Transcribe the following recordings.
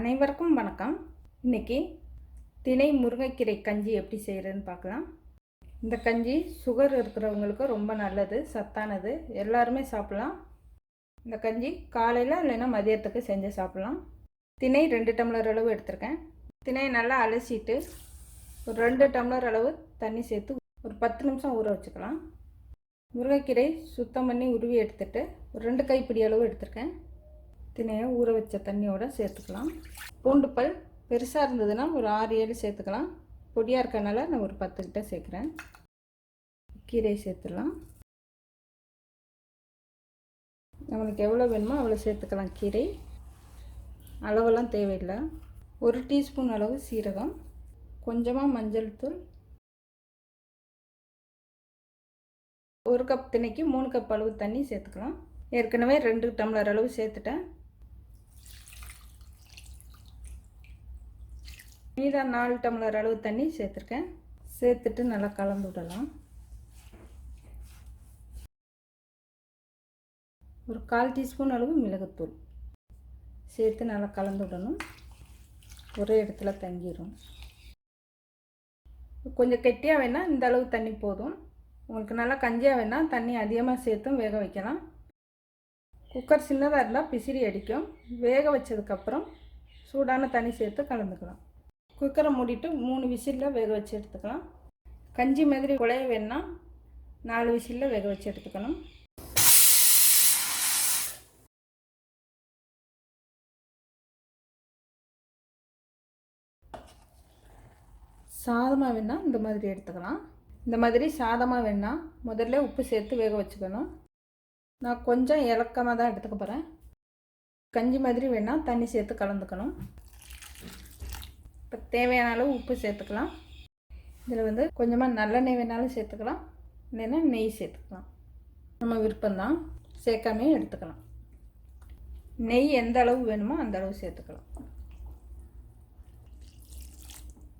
அனைவருக்கும் வணக்கம். இன்றைக்கி திணை முருங்கைக்கீரை கஞ்சி எப்படி செய்கிறதுன்னு பார்க்கலாம். இந்த கஞ்சி சுகர் இருக்கிறவங்களுக்கு ரொம்ப நல்லது, சத்தானது, எல்லாருமே சாப்பிட்லாம். இந்த கஞ்சி காலையில் இல்லைன்னா மதியத்துக்கு செஞ்சு சாப்பிட்லாம். திணை 2 டம்ளர் அளவு எடுத்திருக்கேன். திணையை நல்லா அலசிட்டு ஒரு 2 டம்ளர் அளவு தண்ணி சேர்த்து ஒரு 10 நிமிஷம் ஊற வச்சுக்கலாம். முருங்கைக்கீரை சுத்தம் பண்ணி உருவி எடுத்துகிட்டு ஒரு 2 கைப்பிடி அளவு எடுத்திருக்கேன். திணையை ஊற வச்ச தண்ணியோடு சேர்த்துக்கலாம். பூண்டு பல் பெருசாக இருந்ததுன்னா ஒரு 6-7 சேர்த்துக்கலாம். பொடியாக இருக்கனால நான் ஒரு 10 கிட்ட சேர்க்குறேன். கீரையை சேர்த்துடலாம். நம்மளுக்கு எவ்வளோ வேணுமோ அவ்வளோ சேர்த்துக்கலாம். கீரை அளவெல்லாம் தேவையில்லை. 1 டீஸ்பூன் அளவு சீரகம், கொஞ்சமாக மஞ்சள் தூள், 1 கப் திணைக்கு 3 கப் அளவு தண்ணி சேர்த்துக்கலாம். ஏற்கனவே 2 டம்ளர் அளவு சேர்த்துட்டேன். மீதம் 4 டம்ளர் அளவு தண்ணி சேர்த்துருக்கேன். சேர்த்துட்டு நல்லா கலந்து விடலாம். ஒரு 1/4 டீஸ்பூன் அளவு மிளகுத்தூள் சேர்த்து நல்லா கலந்து விடணும். ஒரே இடத்துல தங்கிடும். கொஞ்சம் கெட்டியாக வேணால் இந்த அளவு தண்ணி போதும். உங்களுக்கு நல்லா கஞ்சியாக வேணால் தண்ணி அதிகமாக சேர்த்தும் வேக வைக்கலாம். குக்கர் சின்னதாக இருந்தால் பிசிறி அடிக்கும். வேக வச்சதுக்கப்புறம் சூடான தண்ணி சேர்த்து கலந்துக்கலாம். குக்கரை மூடிட்டு 3 விசிலில் வேக வச்சு எடுத்துக்கலாம். கஞ்சி மாதிரி குழைய வேணுன்னா 4 விசிலில் வேக வச்சு எடுத்துக்கணும். சாதமாக வேணால் இந்த மாதிரி எடுத்துக்கலாம். இந்த மாதிரி சாதமாக வேணால் முதல்ல உப்பு சேர்த்து வேக வச்சுக்கணும். நான் கொஞ்சம் இலக்கமாக தான் எடுத்துக்க போகிறேன். கஞ்சி மாதிரி வேணால் தண்ணி சேர்த்து கலந்துக்கணும். இப்போ தேவையான அளவு உப்பு சேர்த்துக்கலாம். இதில் கொஞ்சமாக நல்லெண்ணெய் வேணாலும் சேர்த்துக்கலாம், இல்லைன்னா நெய் சேர்த்துக்கலாம். நம்ம விருப்பம்தான், சேர்க்காமே எடுத்துக்கலாம். நெய் எந்த அளவு வேணுமோ அந்த அளவு சேர்த்துக்கலாம்.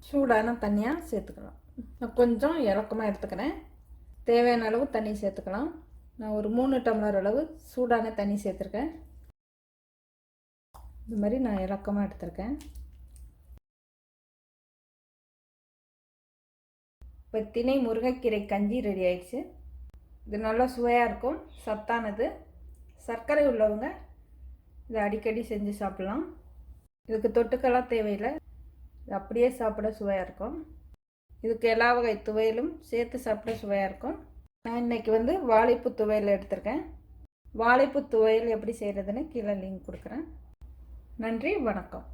சூடான தண்ணியாக சேர்த்துக்கலாம். நான் கொஞ்சம் இலக்கமாக எடுத்துக்கிறேன். தேவையான அளவு தண்ணி சேர்த்துக்கலாம். நான் ஒரு 3 டம்ளர் அளவு சூடான தண்ணி சேர்த்துருக்கேன். இது மாதிரி நான் இலக்கமாக எடுத்துருக்கேன். இப்போ திணை முருங்கைக்கீரை கஞ்சி ரெடி ஆயிடுச்சு. இது நல்லா சுவையாக இருக்கும், சத்தானது. சர்க்கரை உள்ளவங்க இதை அடிக்கடி செஞ்சு சாப்பிட்லாம். இதுக்கு தொட்டுக்கெல்லாம் தேவையில்லை, இது அப்படியே சாப்பிட சுவையாக இருக்கும். இதுக்கு எல்லா வகை துவையலும் சேர்த்து சாப்பிட சுவையாக இருக்கும். நான் இன்றைக்கி வாழைப்பூ துவையல் எடுத்திருக்கேன். வாழைப்பூ துவையல் எப்படி செய்கிறதுன்னு கீழே லிங்க் கொடுக்குறேன். நன்றி, வணக்கம்.